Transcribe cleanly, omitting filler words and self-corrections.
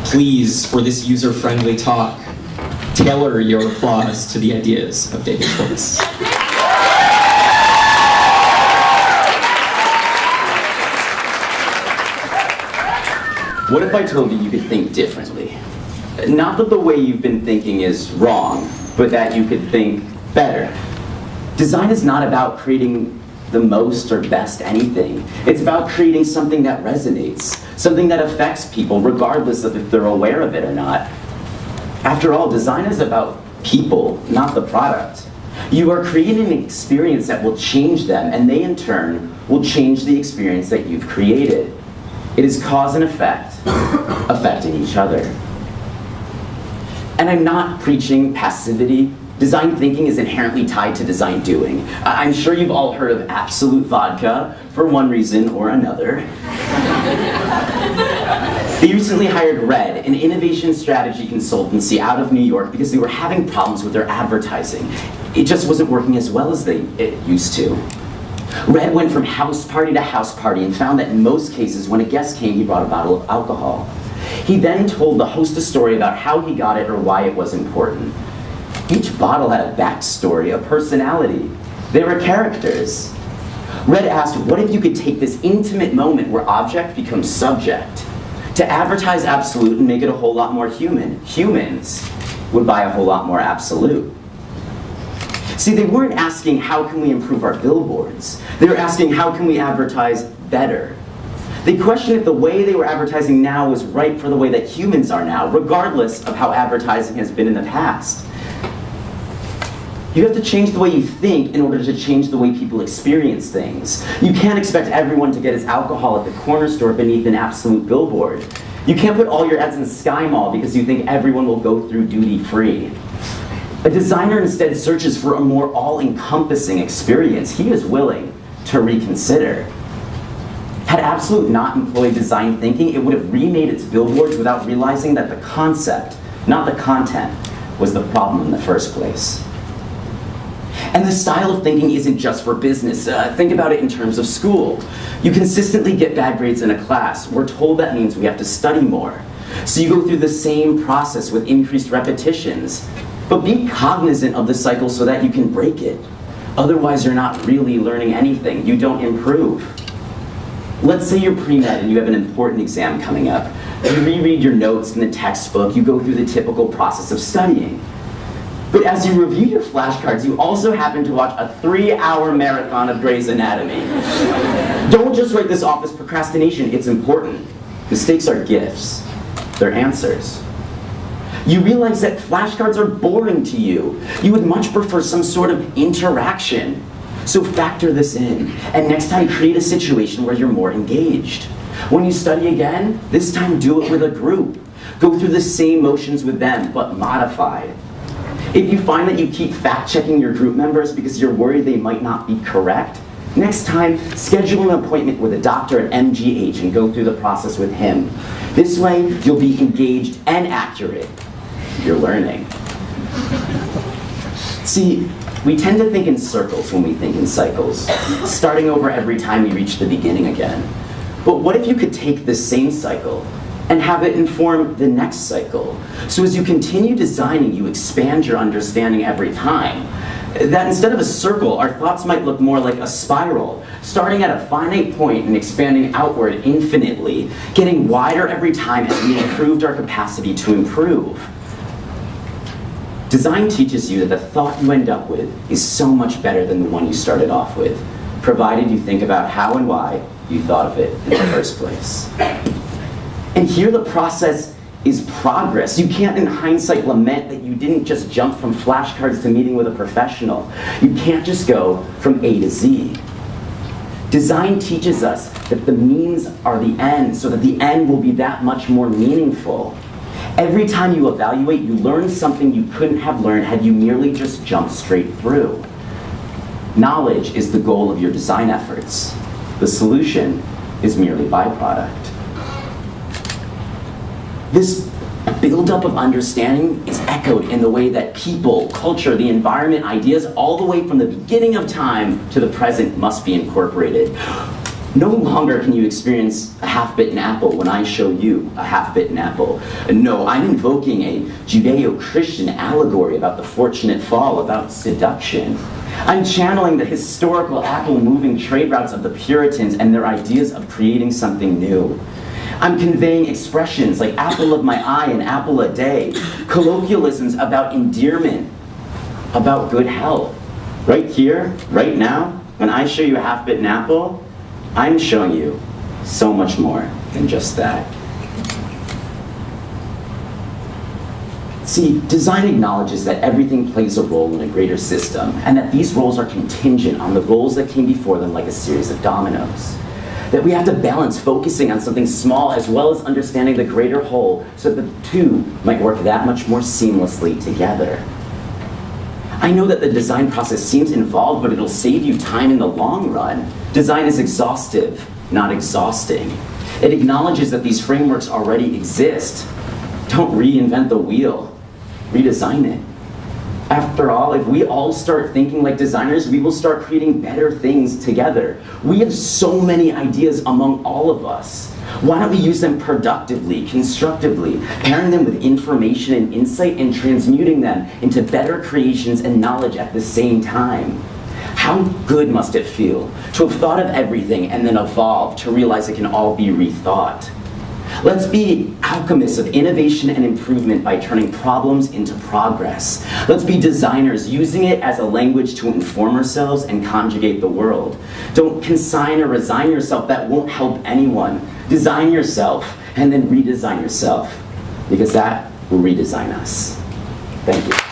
Please, for this user-friendly talk, tailor your applause to the ideas of David Schwartz. What if I told you you could think differently? Not that the way you've been thinking is wrong, but that you could think better. Design is not about creating the most or best anything. It's about creating something that resonates, something that affects people regardless of if they're aware of it or not. After all, design is about people, not the product. You are creating an experience that will change them, and they in turn will change the experience that you've created. It is cause and effect, affecting each other. And I'm not preaching passivity. Design thinking is inherently tied to design doing. I'm sure you've all heard of absolute vodka for one reason or another. They recently hired Red, an innovation strategy consultancy out of New York, because they were having problems with their advertising. It just wasn't working as well as it used to. Red went from house party to house party and found that in most cases, when a guest came, he brought a bottle of alcohol. He then told the host a story about how he got it or why it was important. Each bottle had a backstory, a personality. They were characters. Red asked, what if you could take this intimate moment where object becomes subject to advertise Absolute and make it a whole lot more human? Humans would buy a whole lot more Absolute. See, they weren't asking how can we improve our billboards. They were asking how can we advertise better. They questioned if the way they were advertising now was right for the way that humans are now, regardless of how advertising has been in the past. You have to change the way you think in order to change the way people experience things. You can't expect everyone to get his alcohol at the corner store beneath an Absolute billboard. You can't put all your ads in the Sky Mall because you think everyone will go through duty-free. A designer instead searches for a more all-encompassing experience. He is willing to reconsider. Had Absolute not employed design thinking, it would have remade its billboards without realizing that the concept, not the content, was the problem in the first place. And this style of thinking isn't just for business. Think about it in terms of school. You consistently get bad grades in a class. We're told that means we have to study more. So you go through the same process with increased repetitions. But be cognizant of the cycle so that you can break it. Otherwise, you're not really learning anything. You don't improve. Let's say you're pre-med and you have an important exam coming up. You reread your notes in the textbook. You go through the typical process of studying. But as you review your flashcards, you also happen to watch a 3-hour marathon of Grey's Anatomy. Don't just write this off as procrastination. It's important. Mistakes are gifts. They're answers. You realize that flashcards are boring to you. You would much prefer some sort of interaction. So factor this in, and next time create a situation where you're more engaged. When you study again, this time do it with a group. Go through the same motions with them, but modified. If you find that you keep fact-checking your group members because you're worried they might not be correct, next time schedule an appointment with a doctor at MGH and go through the process with him. This way, you'll be engaged and accurate. You're learning. See, we tend to think in circles when we think in cycles, starting over every time we reach the beginning again. But what if you could take this same cycle and have it inform the next cycle? So as you continue designing, you expand your understanding every time. That instead of a circle, our thoughts might look more like a spiral, starting at a finite point and expanding outward infinitely, getting wider every time as we improved our capacity to improve. Design teaches you that the thought you end up with is so much better than the one you started off with, provided you think about how and why you thought of it in the first place. And here the process is progress. You can't in hindsight lament that you didn't just jump from flashcards to meeting with a professional. You can't just go from A to Z. Design teaches us that the means are the end, so that the end will be that much more meaningful. Every time you evaluate, you learn something you couldn't have learned had you merely just jumped straight through. Knowledge is the goal of your design efforts. The solution is merely byproduct. This buildup of understanding is echoed in the way that people, culture, the environment, ideas, all the way from the beginning of time to the present must be incorporated. No longer can you experience a half-bitten apple when I show you a half-bitten apple. No, I'm invoking a Judeo-Christian allegory about the fortunate fall, about seduction. I'm channeling the historical apple-moving trade routes of the Puritans and their ideas of creating something new. I'm conveying expressions like apple of my eye and apple a day, colloquialisms about endearment, about good health. Right here, right now, when I show you a half-bitten apple, I'm showing you so much more than just that. See, design acknowledges that everything plays a role in a greater system, and that these roles are contingent on the roles that came before them like a series of dominoes. That we have to balance focusing on something small as well as understanding the greater whole so that the two might work that much more seamlessly together. I know that the design process seems involved, but it'll save you time in the long run. Design is exhaustive, not exhausting. It acknowledges that these frameworks already exist. Don't reinvent the wheel, redesign it. After all, if we all start thinking like designers, we will start creating better things together. We have so many ideas among all of us. Why don't we use them productively, constructively, pairing them with information and insight and transmuting them into better creations and knowledge at the same time? How good must it feel to have thought of everything and then evolve to realize it can all be rethought? Let's be alchemists of innovation and improvement by turning problems into progress. Let's be designers using it as a language to inform ourselves and conjugate the world. Don't consign or resign yourself. That won't help anyone. Design yourself and then redesign yourself, because that will redesign us. Thank you.